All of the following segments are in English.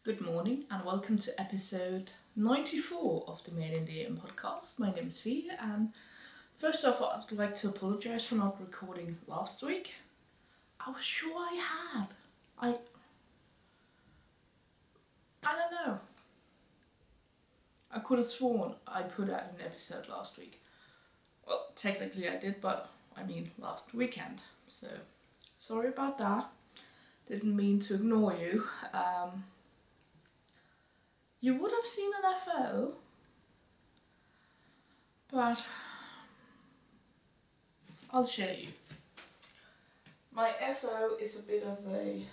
Good morning and welcome to episode 94 of the Made in the AM podcast. My name is Fee, and first off, I'd like to apologise for not recording last week. I was sure I had. I don't know. I could have sworn I put out an episode last week. Well, technically I did, but I mean last weekend. So, sorry about that. Didn't mean to ignore you. You would have seen an FO, but I'll show you. My FO is a bit of a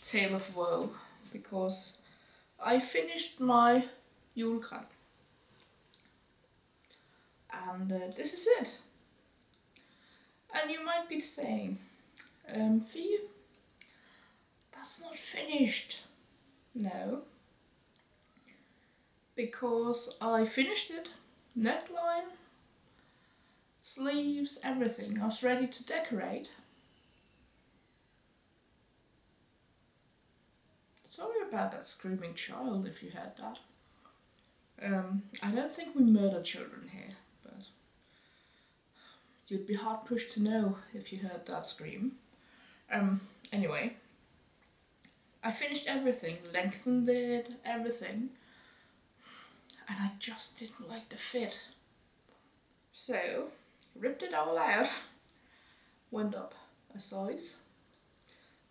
tale of woe because I finished my Julgran and this is it. And you might be saying, Fee, that's not finished. No, because I finished it, neckline, sleeves, everything. I was ready to decorate. Sorry about that screaming child if you heard that. I don't think we murder children here, but you'd be hard pushed to know if you heard that scream. Anyway, I finished everything, lengthened it, everything, and I just didn't like the fit. So, ripped it all out, went up a size,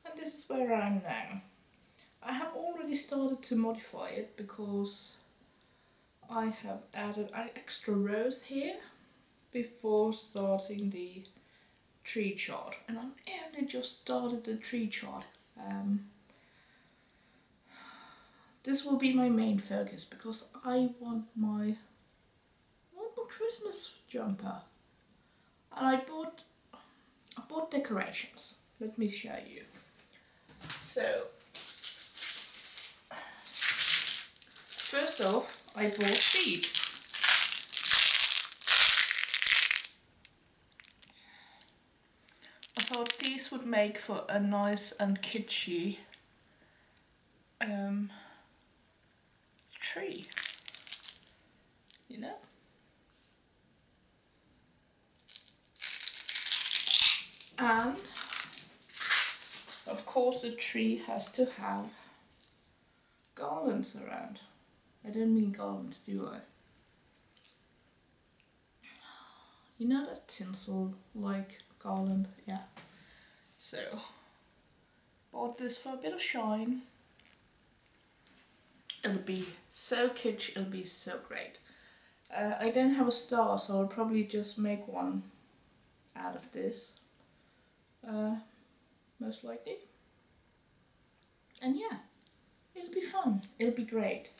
and this is where I am now. I have already started to modify it because I have added extra rows here before starting the tree chart, and I've only just started the tree chart. This will be my main focus because I want my Christmas jumper, and I bought decorations. Let me show you. So first off, I bought seeds. I thought these would make for a nice and kitschy tree, you know? And of course the tree has to have garlands around. I don't mean garlands, do I? You know that tinsel like garland? Yeah. So, bought this for a bit of shine. It'll be so kitsch, it'll be so great. I don't have a star, so I'll probably just make one out of this. Most likely. And yeah, it'll be fun, it'll be great.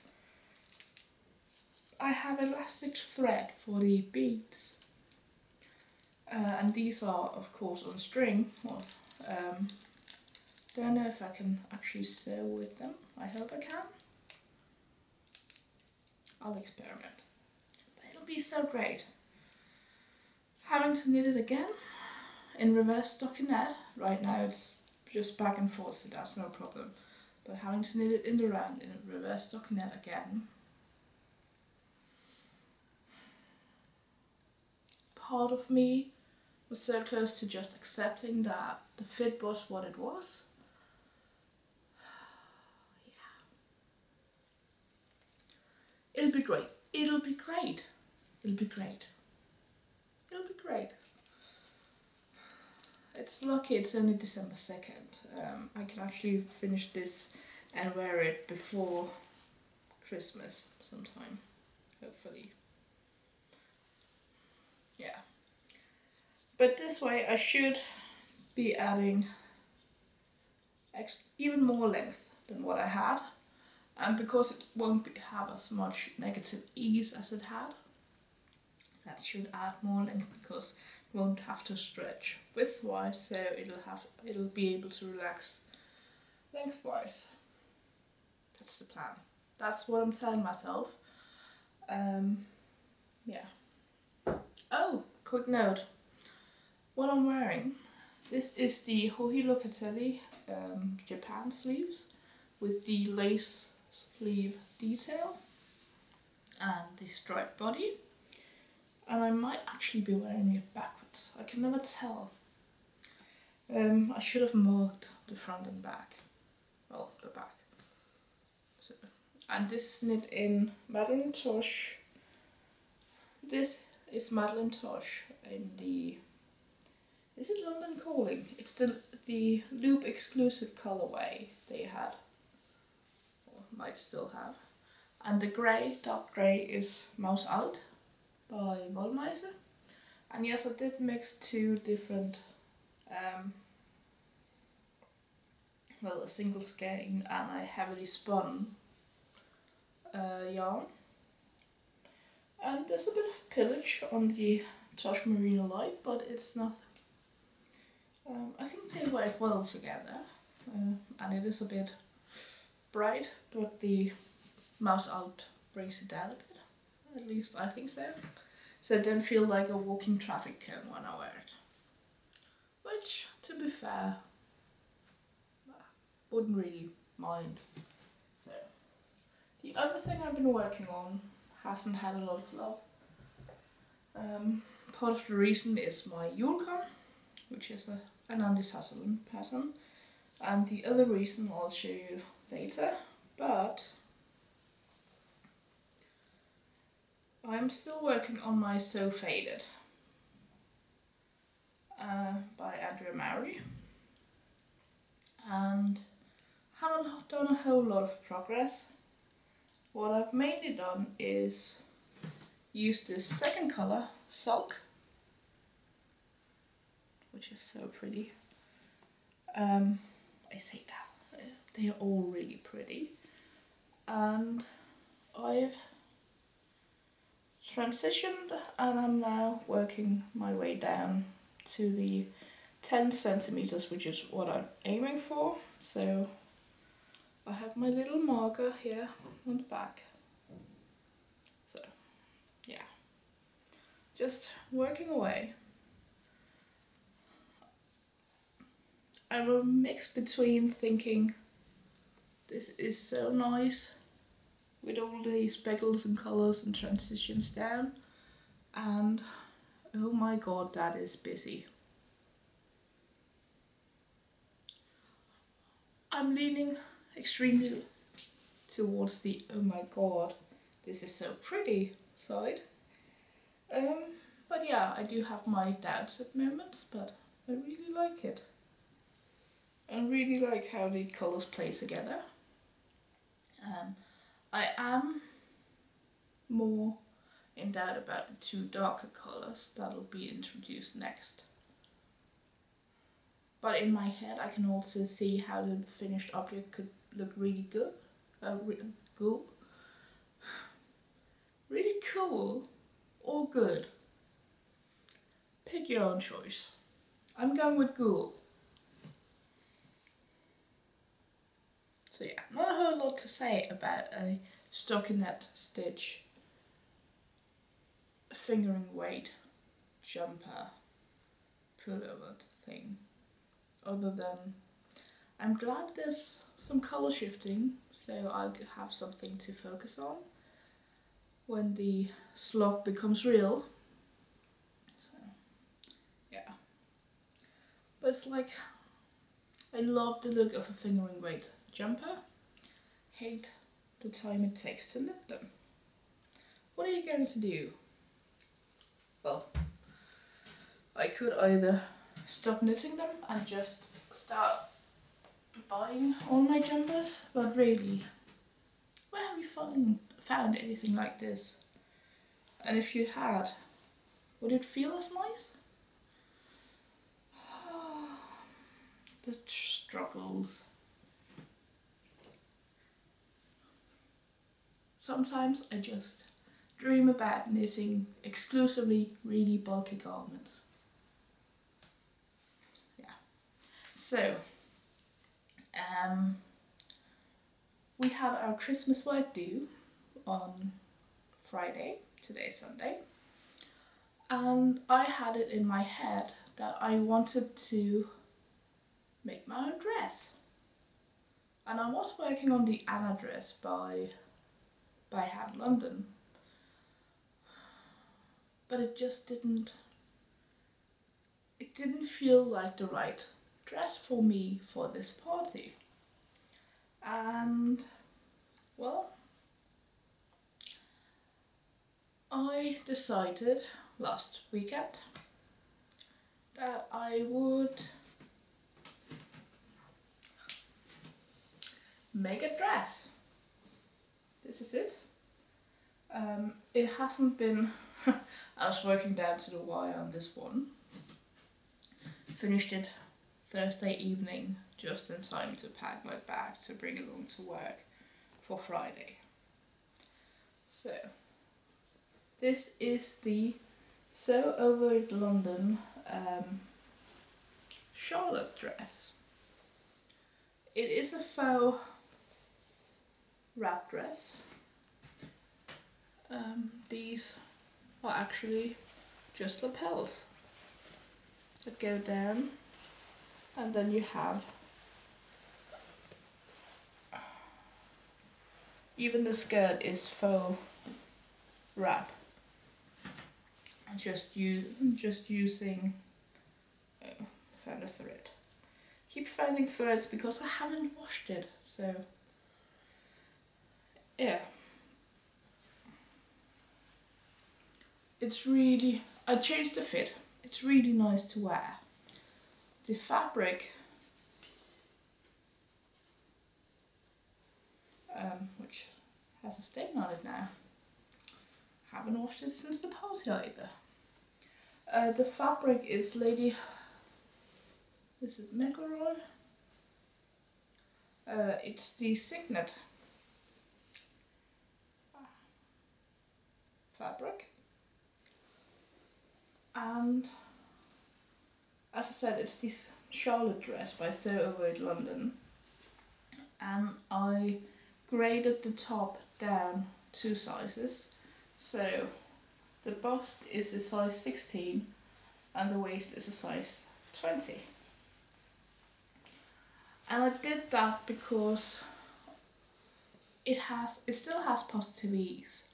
I have elastic thread for the beads. And these are of course on string. Well, don't know if I can actually sew with them. I hope I can. I'll experiment. But it'll be so great. Having to knit it again in reverse stockinette. Right now it's just back and forth, so that's no problem. But having to knit it in the round in a reverse stockinette again. Part of me was so close to just accepting that the fit was what it was. Yeah. It'll be great. It'll be great. It'll be great. It'll be great. It's lucky it's only December 2nd. I can actually finish this and wear it before Christmas sometime, hopefully. Yeah. But this way I should be adding even more length than what I had. And because it won't have as much negative ease as it had, that should add more length because it won't have to stretch widthwise, so it'll be able to relax lengthwise. That's the plan. That's what I'm telling myself. Yeah. Oh, quick note. What I'm wearing This is the Hohilocatelli Japan sleeves with the lace sleeve detail and the striped body. And I might actually be wearing it backwards. I can never tell. I should have marked the front and back. Well, the back. So, and this is knit in Madeleine Tosh. This is Madeleine Tosh in the... Is it London Calling? It's the loop exclusive colorway they had. Or might still have. And the grey, dark grey, is Maus Alt by Wollmeise. And yes, I did mix two different, well, a single skein and a heavily spun yarn. And there's a bit of pillage on the Tosh Merino Light, but it's not... I think they work well together, and it is a bit bright, but the Maus Alt brings it down a bit. At least I think so. So I don't feel like a walking traffic cone when I wear it. Which, to be fair, wouldn't really mind. So, the other thing I've been working on hasn't had a lot of love. Part of the reason is my Julgran, which is an Andi Satterlund pattern. And the other reason I'll show you later, but I'm still working on my So Faded by Andrea Mowry, and haven't done a whole lot of progress. What I've mainly done is use this second colour, Sulk, which is so pretty. I say that, they are all really pretty, and I've transitioned and I'm now working my way down to the 10 centimeters, which is what I'm aiming for. So I have my little marker here on the back. So yeah, just working away. I'm a mix between thinking this is so nice with all the speckles and colours and transitions down, and oh my god, that is busy. I'm leaning extremely towards the oh my god, this is so pretty side. But yeah, I do have my doubts at moments, but I really like it. I really like how the colours play together. I am more in doubt about the two darker colours that'll be introduced next. But in my head I can also see how the finished object could look really good. Really cool or good. Pick your own choice. I'm going with cool. So yeah, not a whole lot to say about a stockinette stitch fingering weight jumper pullover thing, other than I'm glad there's some colour shifting, so I have something to focus on when the slog becomes real. So yeah, but it's like I love the look of a fingering weight jumper, hate the time it takes to knit them. What are you going to do? Well, I could either stop knitting them and just start buying all my jumpers, but really, where have you found anything like this? And if you had, would it feel as nice? The struggles. Sometimes I just dream about knitting exclusively really bulky garments. Yeah. So, we had our Christmas work due on Friday, today's Sunday, and I had it in my head that I wanted to make my own dress. And I was working on the Anna dress by hand London, but it didn't feel like the right dress for me for this party. And well, I decided last weekend that I would make a dress. This is it. It hasn't been, I was working down to the wire on this one. Finished it Thursday evening, just in time to pack my bag to bring along to work for Friday. So, this is the So Over It London Charlotte dress. It is a faux wrap dress. These are actually just lapels that go down, and then you have even the skirt is faux wrap. Just using found a thread. Keep finding threads because I haven't washed it, so yeah. I changed the fit. It's really nice to wear. The fabric, which has a stain on it now. Haven't washed it since the party either. The fabric is this is McElroy. It's the Signet fabric. And as I said, it's this Charlotte dress by So Over It London. And I graded the top down 2 sizes. So the bust is a size 16 and the waist is a size 20. And I did that because it still has positive ease,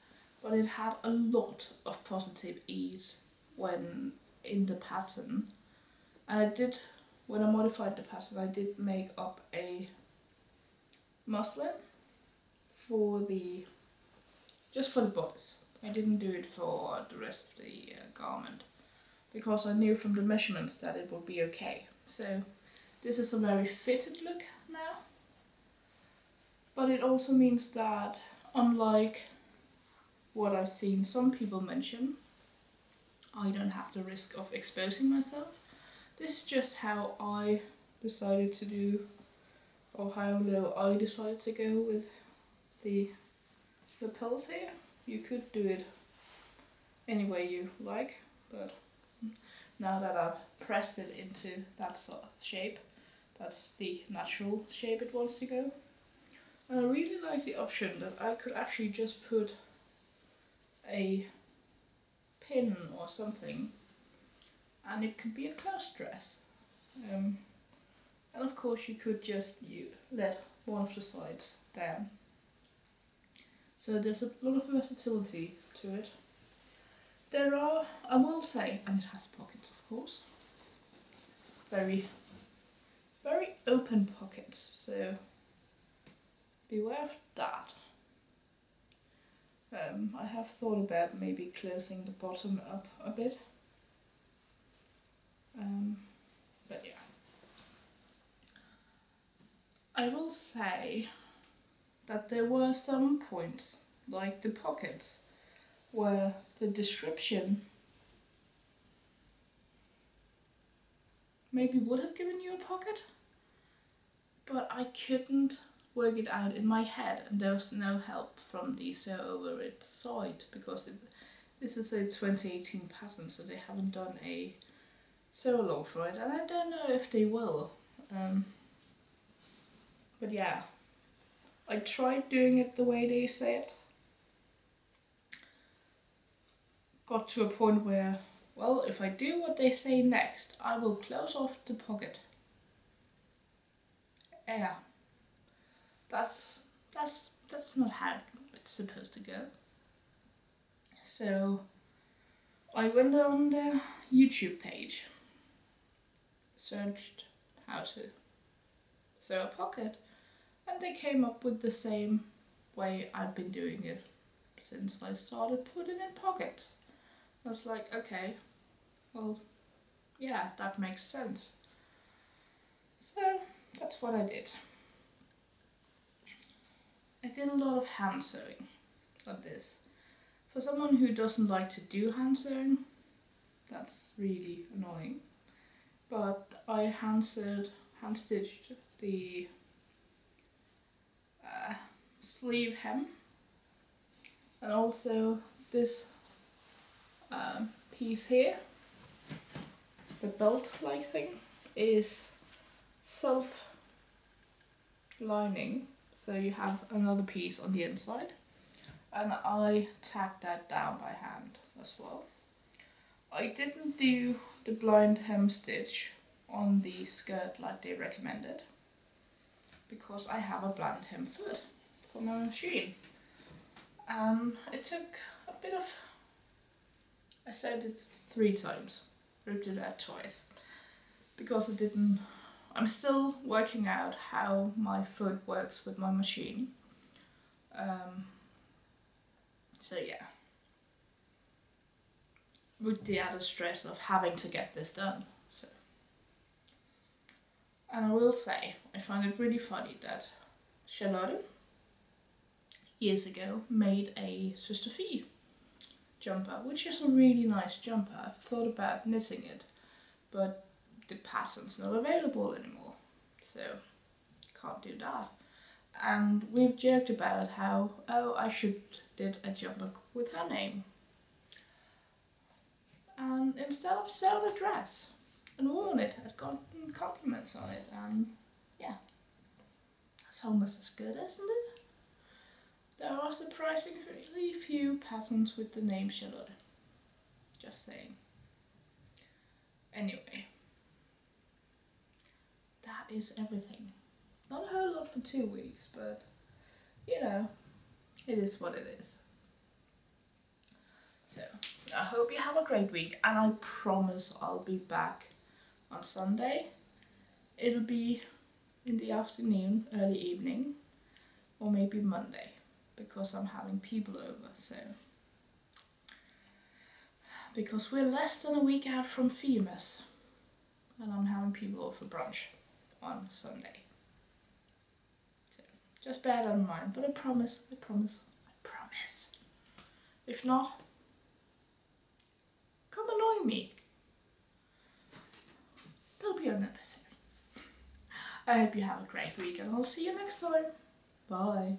but it had a lot of positive ease when in the pattern. And when I modified the pattern, I did make up a muslin just for the bodice. I didn't do it for the rest of the garment because I knew from the measurements that it would be okay. So this is a very fitted look now, but it also means that, unlike what I've seen some people mention, I don't have the risk of exposing myself. This is just how I decided to do, or how low I decided to go with the lapels here. You could do it any way you like, but now that I've pressed it into that sort of shape, that's the natural shape it wants to go. And I really like the option that I could actually just put a pin or something and it could be a closed dress. And of course you could just let one of the sides down. So there's a lot of versatility to it. There are, I will say, and it has pockets of course, very, very open pockets, so beware of that. I have thought about maybe closing the bottom up a bit, but yeah. I will say that there were some points, like the pockets, where the description maybe would have given you a pocket, but I couldn't work it out in my head, and there was no help from the Sew Over It site because this is a 2018 pattern, so they haven't done a sew along for it, and I don't know if they will. But yeah, I tried doing it the way they say it. Got to a point where, well, if I do what they say next, I will close off the pocket. yeah, that's not how it's supposed to go. So I went on the YouTube page, searched how to sew a pocket, and they came up with the same way I've been doing it since I started putting in pockets. I was like, okay, well, yeah, that makes sense. So that's what I did. I did a lot of hand sewing on this. For someone who doesn't like to do hand sewing, that's really annoying. But I hand stitched the sleeve hem, and also this piece here, the belt-like thing, is self-lining, so you have another piece on the inside, and I tacked that down by hand as well. I didn't do the blind hem stitch on the skirt like they recommended, because I have a blind hem foot for my machine. And it took a bit of... I sewed it 3 times, ripped it out twice, because I'm still working out how my foot works with my machine. So yeah, with the added stress of having to get this done. So. And I will say, I find it really funny that Charlotte years ago made a Sister Fee jumper, which is a really nice jumper. I've thought about knitting it, but the pattern's not available anymore, so can't do that. And we've joked about how, oh, I should did a jumper with her name. And instead of sewn a dress and worn it, I'd gotten compliments on it, and yeah, that's almost as good, isn't it? There are surprisingly few patterns with the name Charlotte. Just saying. Anyway, that is everything. Not a whole lot for 2 weeks, but you know, it is what it is. So, I hope you have a great week, and I promise I'll be back on Sunday. It'll be in the afternoon, early evening, or maybe Monday, because I'm having people over, so. Because we're less than a week out from Famous, and I'm having people over for brunch on Sunday. So, just bear that in mind, but I promise. If not, come annoy me. There'll be an episode. I hope you have a great week, and I'll see you next time. Bye.